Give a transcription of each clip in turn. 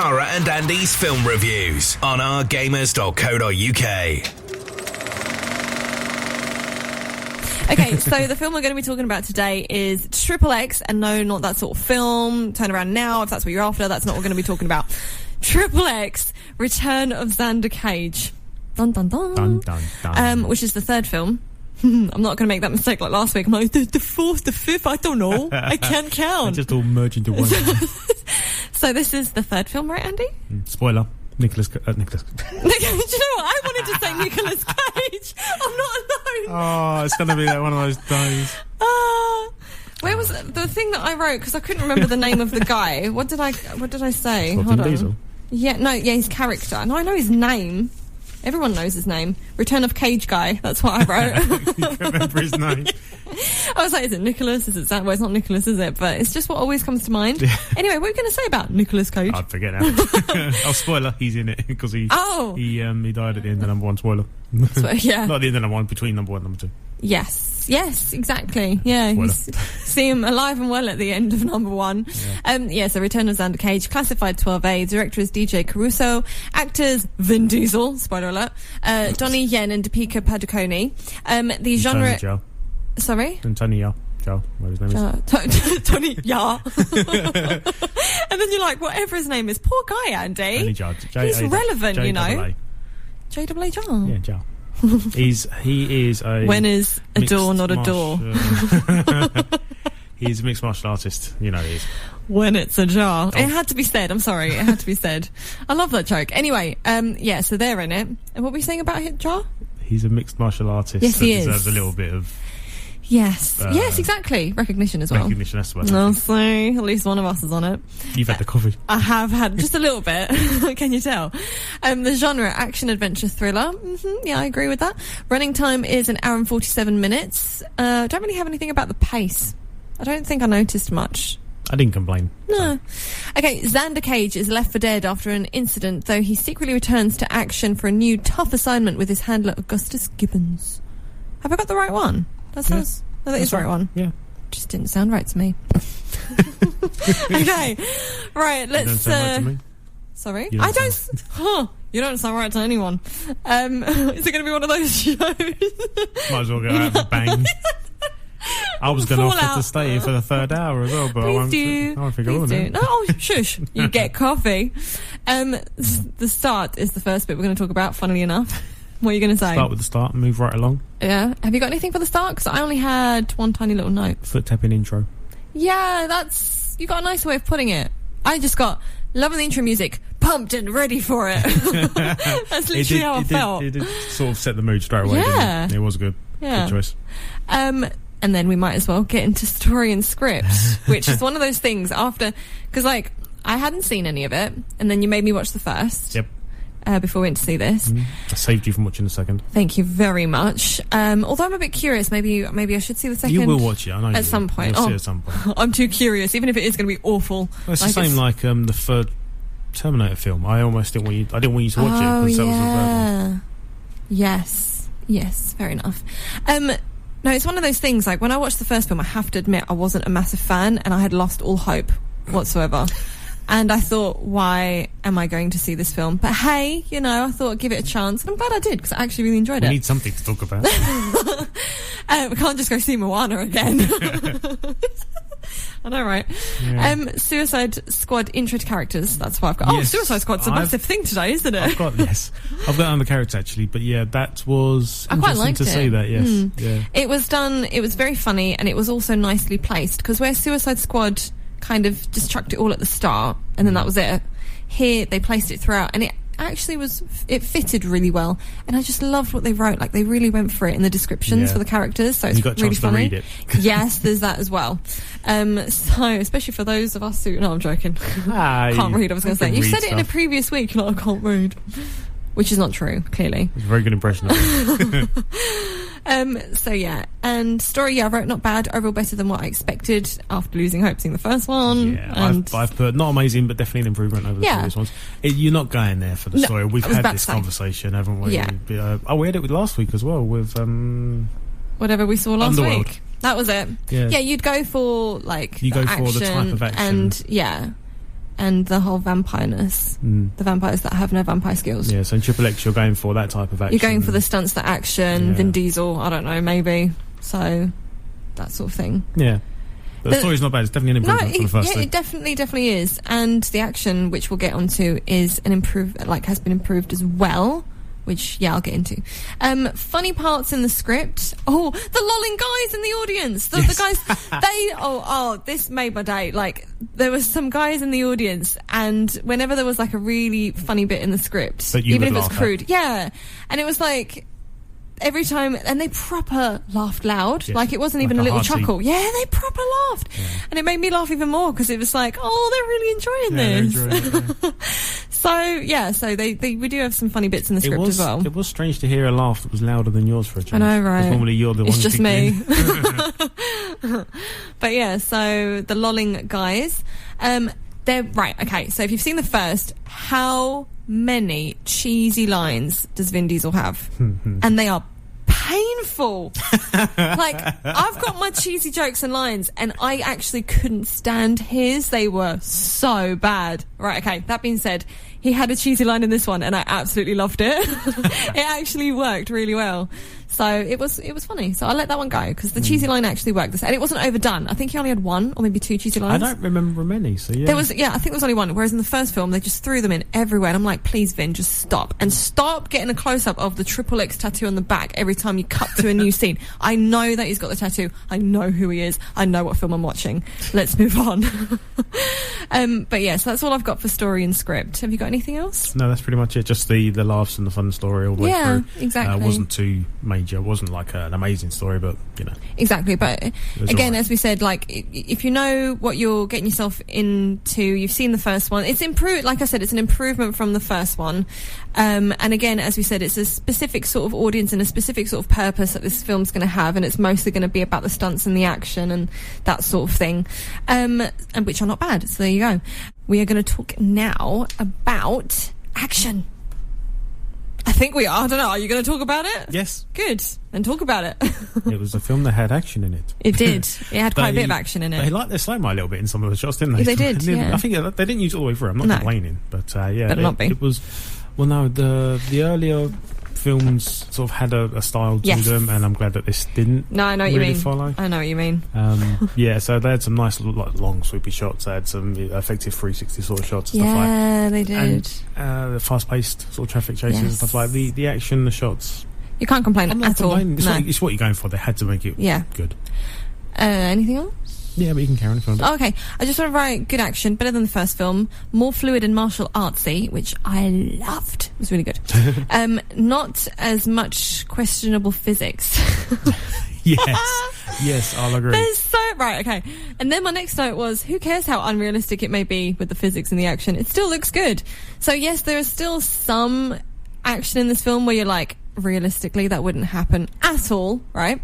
Tara and Andy's film reviews on OurGamers.co.uk. Okay, so the film we're going to be talking about today is XXX, and no, not that sort of film. Turn around now if that's what you're after. That's not what we're going to be talking about. XXX, Return of Xander Cage. Dun, dun, dun. Dun, dun, dun. Which is the third film. I'm not going to make that mistake like last week. I'm like, the fourth, the fifth, I don't know. I can't count. They just all merge into one. So this is the third film, right, Andy? Spoiler. Nicholas. Do you know what? I wanted to say Nicolas Cage. I'm not alone. Oh, it's going to be like one of those days. Where was the thing that I wrote? Because I couldn't remember the name of the guy. What did I say? Hold on. Diesel. Yeah, his character. No, I know his name. Everyone knows his name. Return of Cage guy. That's what I wrote. You can't remember his name. I was like, is it Nicholas? Is it Xander? Well, it's not Nicholas, is it? But it's just what always comes to mind. Anyway, what are you going to say about Nicolas Cage? I'd forget now. Spoiler, he's in it because he died at the end of number one. Spoiler. Yeah. Not at the end of number one, between number one and number two. Yes, exactly. Yeah, you see him alive and well at the end of number one. Yeah. So Return of Xander Cage, classified 12A. Director is DJ Caruso. Actors Vin Diesel, spoiler alert, Donnie Yen and Deepika Padukone. The genre... Joe. Sorry? And Tony Yao. Joe, whatever his name is. Tony Yao. And then you're like, whatever his name is, poor guy, Andy. He's relevant, you know. J-A-A John. Yeah, Joe. He is a... When is a door not a door? He's a mixed martial artist. You know he is. When it's a jar. It had to be said. I'm sorry. It had to be said. I love that joke. Anyway, so they're in it. And what were we saying about Jar? He's a mixed martial artist. Yes, he deserves is. a little bit of... Yes, exactly. Recognition as well. Recognition, that's what I'll say. At least one of us is on it. You've had the coffee. I have had just a little bit. Can you tell? The genre, action, adventure, thriller. Yeah, I agree with that. Running time is 1 hour and 47 minutes. Don't really have anything about the pace. I don't think I noticed much. I didn't complain. No. Okay, Xander Cage is left for dead after an incident, though he secretly returns to action for a new tough assignment with his handler, Augustus Gibbons. Have I got the right one? That sounds... No, that is the right one. Yeah. Just didn't sound right to me. Okay. Right, let's... You don't sound right to me. Sorry? I don't... You don't sound right to anyone. Is it going to be one of those shows? Might as well go out with a bang. I was going to offer to stay here for the third hour as well, but I won't think I will now. No, shush. You get coffee. The start is the first bit we're going to talk about, funnily enough. What are you going to say? Start with the start and move right along. Yeah. Have you got anything for the start? Because I only had one tiny little note. Foot tapping intro. Yeah, you got a nice way of putting it. I just got loving the intro music, pumped and ready for it. That's literally how I felt. It did sort of set the mood straight away. Yeah. Didn't it? It was good. Yeah. Good choice. And then we might as well get into story and script, which is one of those things after... Because, I hadn't seen any of it, and then you made me watch the first. Yep. Before we went to see this. I saved you from watching the second. Thank you very much. Although I'm a bit curious, maybe I should see the second. You will watch it, I know. At some point. You'll see it at some point. I'm too curious, even if it is going to be awful. Well, it's the same like the third Terminator film. I almost didn't want you. I didn't want you to watch it because that was the third one. Yes, fair enough. No, it's one of those things. Like when I watched the first film, I have to admit I wasn't a massive fan, and I had lost all hope whatsoever. And I thought, why am I going to see this film? But hey, I thought I'd give it a chance. And I'm glad I did, because I actually really enjoyed it. We need something to talk about. We can't just go see Moana again. I know, right? Yeah. Suicide Squad intro to characters. That's what I've got. Yes, Suicide Squad's a massive thing today, isn't it? I've got on the characters actually. But yeah, that was interesting to see that, yes. Yeah. It was very funny, and it was also nicely placed, because where Suicide Squad kind of just chucked it all at the start and then that was it, here they placed it throughout, and it actually it fitted really well, and I just loved what they wrote. Like they really went for it in the descriptions for the characters, so it's really funny. You got a chance to read it. Yes, there's that as well. So especially for those of us who... No, I'm joking. Can't read, I was going to say. You said it in a previous week, I can't read. Which is not true, clearly. It's a very good impression of it. So yeah, and story, I wrote not bad, overall better than what I expected after losing hope seeing the first one. Yeah, I've put not amazing, but definitely an improvement over the previous ones. You're not going there for the story. We've had this conversation, haven't we? Yeah. We had it with last week as well with whatever we saw last Underworld. week. That was it. Yeah, you'd go for like for the action type of action, and and the whole vampireness. The vampires that have no vampire skills. Yeah, so in XXX you're going for that type of action. You're going for the stunts, that action, Vin Diesel, I don't know, maybe. So, that sort of thing. Yeah. But the story's not bad. It's definitely an improvement from the first thing. It definitely is. And the action, which we'll get onto, is has been improved as well. Which, I'll get into. Funny parts in the script. Oh, the lolling guys in the audience. The guys, this made my day. Like, there was some guys in the audience, and whenever there was, like, a really funny bit in the script, even if it's crude. Yeah. And it was like, every time, and they proper laughed loud. Like, it wasn't even a little chuckle. Yeah, they proper laughed. Yeah. And it made me laugh even more, because it was like, oh, they're really enjoying this. They're enjoying it, so we do have some funny bits in the script as well. It was strange to hear a laugh that was louder than yours for a change. I know, right? Because normally you're the one. It's just me. But yeah, so the lolling guys, they're right. Okay, so if you've seen the first, how many cheesy lines does Vin Diesel have? And they are painful. Like, I've got my cheesy jokes and lines, and I actually couldn't stand his. They were so bad. Right, okay, that being said, he had a cheesy line in this one, and I absolutely loved it. It actually worked really well. So it was funny. So I let that one go, because the cheesy line actually worked. And it wasn't overdone. I think he only had one or maybe two cheesy lines. I don't remember many, so yeah. I think there was only one. Whereas in the first film, they just threw them in everywhere. And I'm like, please, Vin, just stop. And stop getting a close-up of the XXX tattoo on the back every time you cut to a new scene. I know that he's got the tattoo. I know who he is. I know what film I'm watching. Let's move on. But yeah, so that's all I've got for story and script. Have you got anything else? No, that's pretty much it. Just the laughs and the fun story all the way through. Yeah, exactly. It wasn't too major. It wasn't like an amazing story, but exactly. But again, as we said, like, if you know what you're getting yourself into, you've seen the first one, it's improved. Like I said, it's an improvement from the first one. And again, as we said, it's a specific sort of audience and a specific sort of purpose that this film's going to have, and it's mostly going to be about the stunts and the action and that sort of thing, and which are not bad. So there you go. We are going to talk now about action. I think we are. I don't know. Are you going to talk about it? Yes. Good. Then talk about it. It was a film that had action in it. It did. It had quite a bit of action in it. They liked their slow-mo a little bit in some of the shots, didn't they? They did, yeah. I think they didn't use it all the way through. I'm not complaining. But yeah, it was... Well, no, the earlier films sort of had a style to them, and I'm glad that this didn't. No, I know what really you mean. Follow. I know what you mean. Yeah, so they had some nice, like, long, swoopy shots. They had some effective 360 sort of shots and stuff like. Yeah, they did. And the fast-paced sort of traffic chases and stuff like the action, the shots. You can't complain at all. It's what you're going for. They had to make it good. Anything else? Yeah, but you can carry on if you want. Okay, I just want to write good action, better than the first film, more fluid and martial artsy, which I loved. It was really good. Not as much questionable physics. Yes, I'll agree. Right, okay. And then my next note was, who cares how unrealistic it may be with the physics and the action? It still looks good. So yes, there is still some action in this film where you're like, realistically, that wouldn't happen at all, right?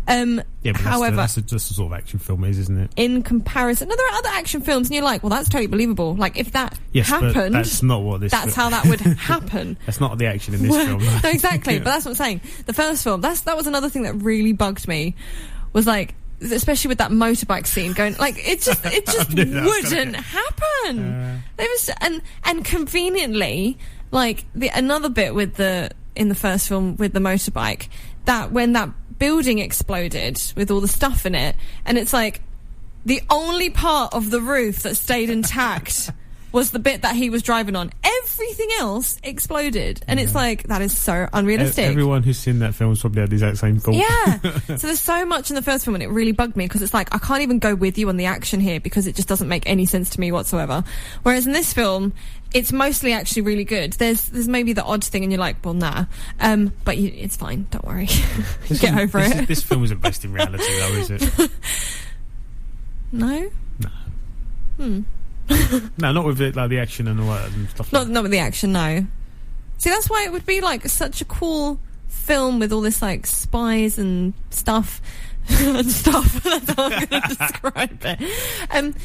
Yeah, but however, that's just the sort of action film isn't it? In comparison, no, there are other action films, and you're like, well, that's totally believable. Like, if that happened, but that's not what this. That's how that would happen. That's not the action in this film. No, exactly. But that's what I'm saying. The first film, that was another thing that really bugged me. Was like, especially with that motorbike scene going, like, it just wouldn't happen. There was and conveniently, like, another bit with in the first film with the motorbike, that when that building exploded with all the stuff in it, and it's like the only part of the roof that stayed intact was the bit that he was driving on. Everything else exploded, and it's like, that is so unrealistic. Everyone who's seen that film has probably had the exact same thought. Yeah. So there's so much in the first film, and it really bugged me, because it's like, I can't even go with you on the action here, because it just doesn't make any sense to me whatsoever. Whereas in this film, it's mostly actually really good. There's maybe the odd thing, and you're like, well, nah. But it's fine. Don't worry. Get over it. This film isn't based in reality, though, is it? No? No. No, not with it, like the action and all that and stuff. Not with the action, no. See, that's why it would be like such a cool film with all this like spies and stuff. That's how I'm going to describe it.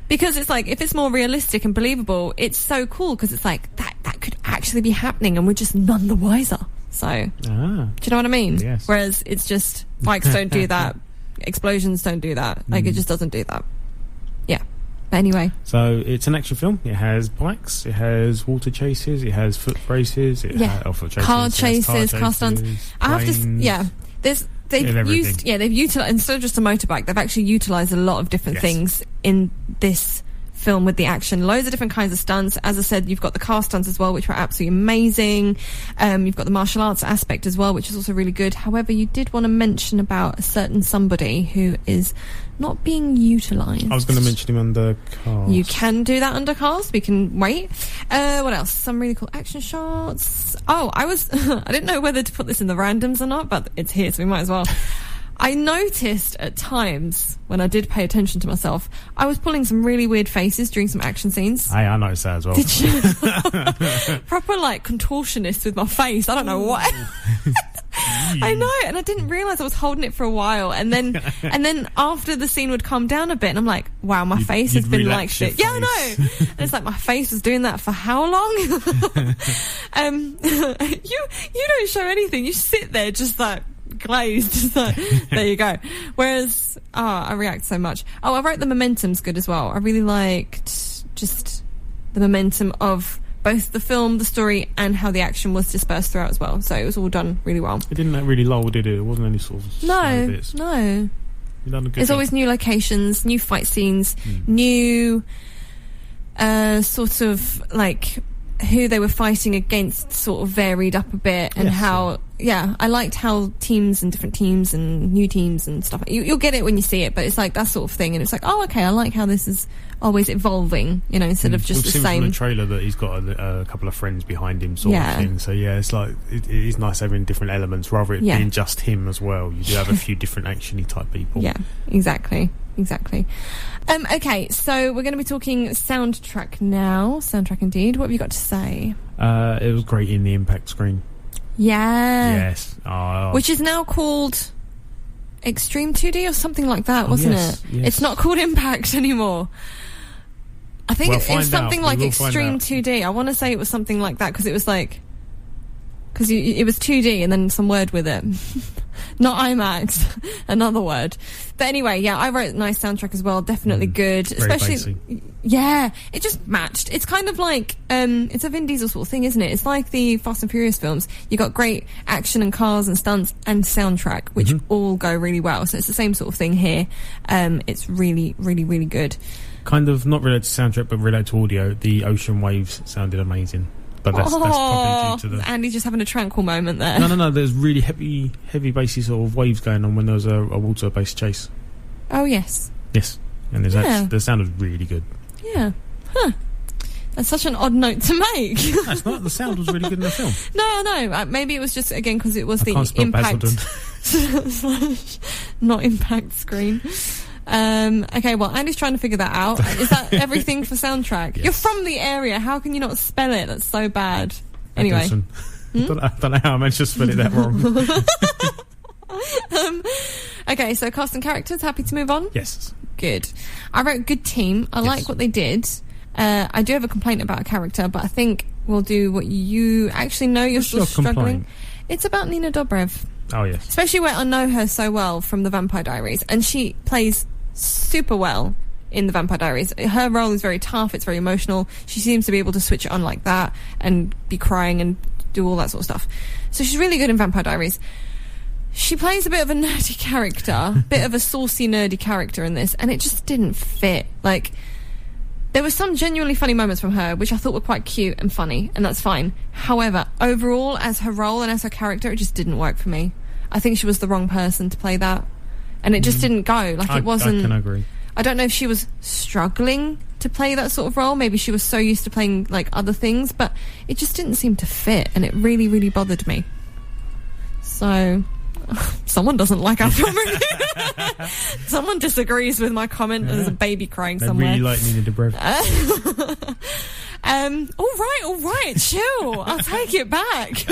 Because it's like, if it's more realistic and believable, it's so cool, because it's like that could actually be happening, and we're just none the wiser. So, do you know what I mean? Yes. Whereas it's just, bikes don't do that, explosions don't do that. Like, it just doesn't do that. Yeah. But anyway. So it's an action film. It has bikes, it has water chases, it has foot races, car chases, car stunts. I have to, they've utilised, instead of just a motorbike, they've actually utilised a lot of different things in this film with the action. Loads of different kinds of stunts. As I said, you've got the car stunts as well, which were absolutely amazing. You've got the martial arts aspect as well, which is also really good. However, you did want to mention about a certain somebody who is not being utilised. I was going to mention him under cast. You can do that under cast. We can wait. What else? Some really cool action shots. Oh, I didn't know whether to put this in the randoms or not, but it's here, so we might as well. I noticed at times, when I did pay attention to myself, I was pulling some really weird faces during some action scenes. Hey, I noticed that as well. Did you? Proper, contortionist with my face. I don't know what. I know, and I didn't realise I was holding it for a while, and then after the scene would calm down a bit, and I'm like, wow, my face has been like shit. Yeah, I know. And it's like my face was doing that for how long? You don't show anything. You sit there just like glazed. There you go. Whereas I react so much. I wrote the momentum's good as well. I really liked just the momentum of both the film, the story, and how the action was dispersed throughout as well. So it was all done really well. It didn't really lull, did it? It wasn't any sort of slow bits. No. There's always new locations, new fight scenes, new sort of who they were fighting against sort of varied up a bit, and I liked how teams and different teams and new teams and stuff, you'll get it when you see it, but it's like that sort of thing, and it's like, oh, okay, I like how this is always evolving, instead of just the same. From the trailer that he's got a couple of friends behind him sort of thing, so it's like it is nice having different elements rather than being just him as well. You do have a few different actiony type people. Yeah, exactly. Okay, so we're going to be talking soundtrack now. Soundtrack indeed. What have you got to say? It was great in the impact screen. Yeah. Yes. Which is now called Extreme 2D or something like that, wasn't it? Yes. It's not called Impact anymore. I think it was something like Extreme 2D. I want to say it was something like that, because it was because it was 2D and then some word with it. Not IMAX, another word. But anyway, I wrote a nice soundtrack as well. Definitely good. Especially, it just matched. It's kind of like, it's a Vin Diesel sort of thing, isn't it? It's like the Fast and Furious films. You got great action and cars and stunts and soundtrack, which all go really well. So it's the same sort of thing here. It's really, really, really good. Kind of not related to soundtrack, but related to audio. The ocean waves sounded amazing. But that's probably due to the... Andy's just having a tranquil moment there. No. There's really heavy bassy sort of waves going on when there's a water-based chase. Oh, yes. Yes. And the sound was really good. Yeah. Huh. That's such an odd note to make. No, it's not. The sound was really good in the film. No. Maybe it was just, again, because it was the impact... not impact screen. Okay, well, Andy's trying to figure that out. Is that everything for soundtrack? Yes. You're from the area. How can you not spell it? That's so bad. Anyway. I don't know how I managed to spell it that wrong. Okay, so cast and characters. Happy to move on? Yes. Good. I wrote good team. I like what they did. I do have a complaint about a character, but I think we'll do what you actually know. You're still struggling. Complaint? It's about Nina Dobrev. Oh, yes. Especially where I know her so well from the Vampire Diaries, and she plays super well in the Vampire Diaries. Her role is very tough, it's very emotional. She seems to be able to switch it on like that and be crying and do all that sort of stuff. So she's really good in Vampire Diaries. She plays a bit of a nerdy character, bit of a saucy nerdy character in this, and it just didn't fit. There were some genuinely funny moments from her, which I thought were quite cute and funny, and that's fine. However, overall, as her role and as her character, it just didn't work for me. I think she was the wrong person to play that. And it just didn't go. It wasn't... I can agree. I don't know if she was struggling to play that sort of role. Maybe she was so used to playing, other things. But it just didn't seem to fit. And it really, really bothered me. So... someone doesn't like our film review. Someone disagrees with my comment. There's a baby crying somewhere. I really like Nina Dobrev. All right. Chill. I'll take it back.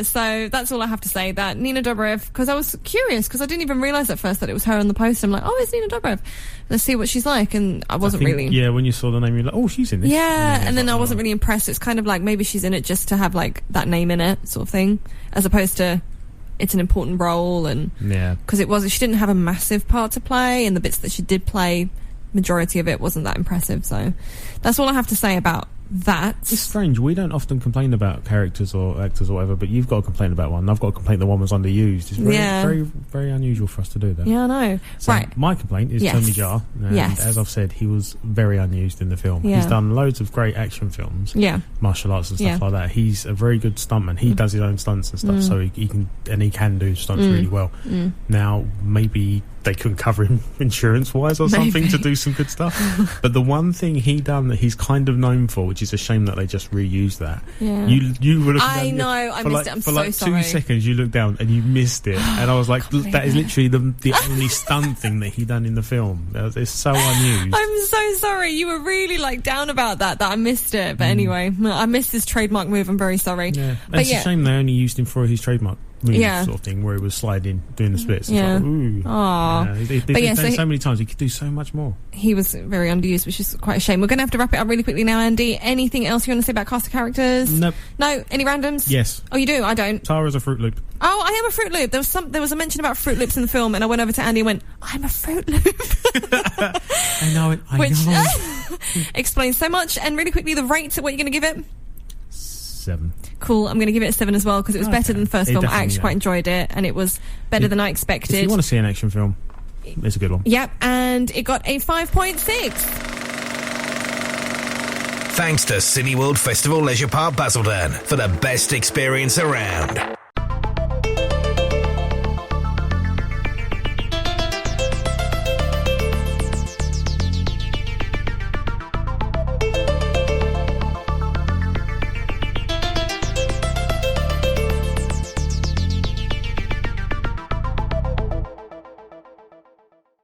So that's all I have to say. That Nina Dobrev, because I was curious, because I didn't even realise at first that it was her on the poster. I'm like, oh, it's Nina Dobrev. Let's see what she's like. And I wasn't really. Yeah, when you saw the name, you're like, oh, she's in this. Yeah, and then I wasn't really impressed. It's kind of like maybe she's in it just to have that name in it, sort of thing, as opposed to it's an important role, and because she didn't have a massive part to play, and the bits that she did play, majority of it wasn't that impressive. So that's all I have to say about that. It's strange. We don't often complain about characters or actors or whatever, but you've got to complain about one. I've got to complain that one was underused. It's very, very unusual for us to do that. Yeah, I know. So my complaint is Tony Jaa. And as I've said, he was very unused in the film. He's done loads of great action films, martial arts and stuff like that. He's a very good stuntman. He does his own stunts and stuff, so he can do stunts really well. Now, maybe they couldn't cover him insurance-wise or something to do some good stuff. But the one thing he done that he's kind of known for, which is a shame that they just reused that. Yeah. You were looking I know, I missed it. I'm so sorry. For like 2 seconds, you looked down and you missed it. And I was like, that is literally the only stunt thing that he done in the film. It's so unused. I'm so sorry. You were really like down about that I missed it. But anyway, I missed his trademark move. I'm very sorry. Yeah. But it's a shame they only used him for his trademark move sort of thing, where he was sliding, doing the splits. It's like, ooh. They've done so many times. He could do so much more. He was very underused, which is quite a shame. We're going to have to wrap it up really quickly now, Andy. Anything else you want to say about cast of characters? Nope. No? Any randoms? Yes. Oh, you do? I don't. Tara's a Fruit Loop. Oh, I am a Fruit Loop. There was a mention about Fruit Loops in the film, and I went over to Andy and went, I'm a Fruit Loop. I know it. I know. Explains so much. And really quickly, the rate, what are you going to give it? 7. Cool. I'm going to give it a 7 as well, because it was better than the first film. I actually quite enjoyed it, and it was better than I expected. If you want to see an action film, it's a good one. Yep, and it got a 5.6. Thanks to Cineworld Festival Leisure Park Basildon for the best experience around.